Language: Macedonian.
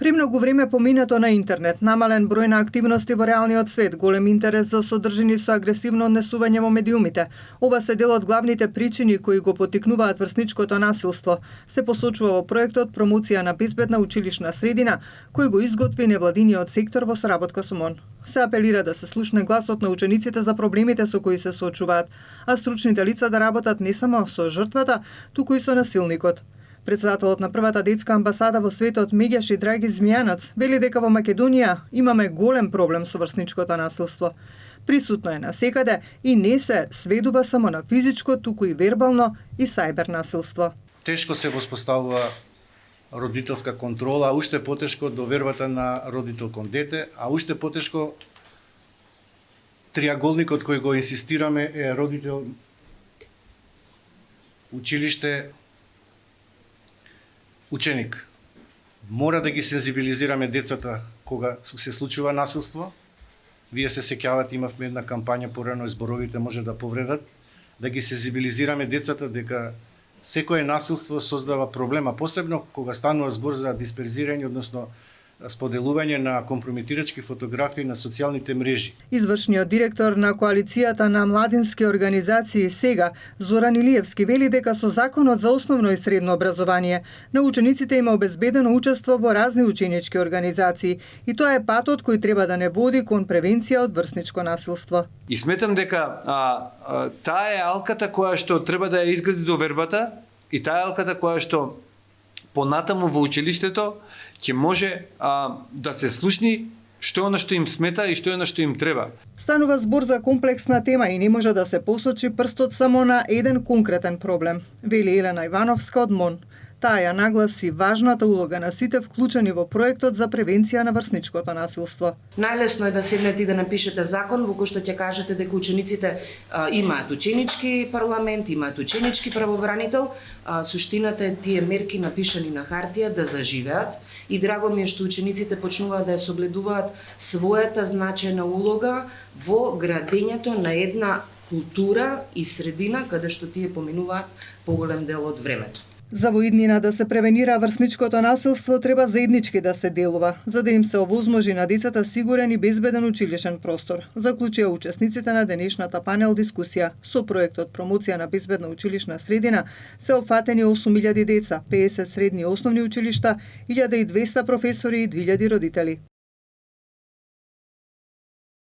Премногу време поминато на интернет, намален број на активности во реалниот свет, голем интерес за содржини со агресивно однесување во медиумите. Ова се дел од главните причини кои го поттикнуваат врсничкото насилство, се посочува во проектот Промоција на безбедна училишна средина, кој го изготви невладиниот сектор во соработка со МОН. Се апелира да се слушне гласот на учениците за проблемите со кои се соочуваат, а стручните лица да работат не само со жртвата, туку и со насилникот. Председателот на првата детска амбасада во светот Меѓаши Драги Змијанац вели дека во Македонија имаме голем проблем со врсничкото насилство. Присутно е насекаде и не се сведува само на физичко, туку и вербално и сајбер насилство. Тешко се воспоставува родителска контрола, а уште потешко довербата на родител кон дете, а уште потешко триаголникот кој го инсистираме е родител, училиште, ученик. Мора да ги сензибилизираме децата кога се случува насилство. Вие се сеќавате, имавме една кампања порано, зборовите може да повредат, да ги сензибилизираме децата дека секое насилство создава проблема, посебно кога станува збор за дисперзирање, односно споделување на компрометирачки фотографии на социјалните мрежи. Извршниот директор на Коалицијата на младински организации СЕГА, Зоран Илиевски, вели дека со Законот за основно и средно образование на учениците има обезбедено учество во разни ученички организации и тоа е патот кој треба да не води кон превенција од врсничко насилство. И сметам дека таа е алката која што треба да ја изгради довербата и таа е алката која што понатаму во училиштето ќе може да се слушни што е она што им смета и што е она што им треба. Станува збор за комплексна тема и не може да се посочи прстот само на еден конкретен проблем, вели Елена Ивановска од МОН. Таа ја нагласи важната улога на сите вклучени во проектот за превенција на врсничкото насилство. Најлесно е да седнете и да напишете закон во кој што ќе кажете дека учениците имаат ученички парламент, имаат ученички правобранител. Суштината е тие мерки напишани на хартија да заживеат и драго ми е што учениците почнуваат да ја согледуваат својата значајна улога во градењето на една култура и средина каде што тие поминуваат поголем дел од времето. За во иднина да се превенира врсничкото насилство треба заеднички да се делува, за да им се овозможи на децата сигурен и безбеден училишен простор, заклучија учесниците на денешната панел дискусија. Со проектот Промоција на безбедна училишна средина се опфатени 8000 деца, 50 средни и основни училишта, 1200 професори и 2000 родители.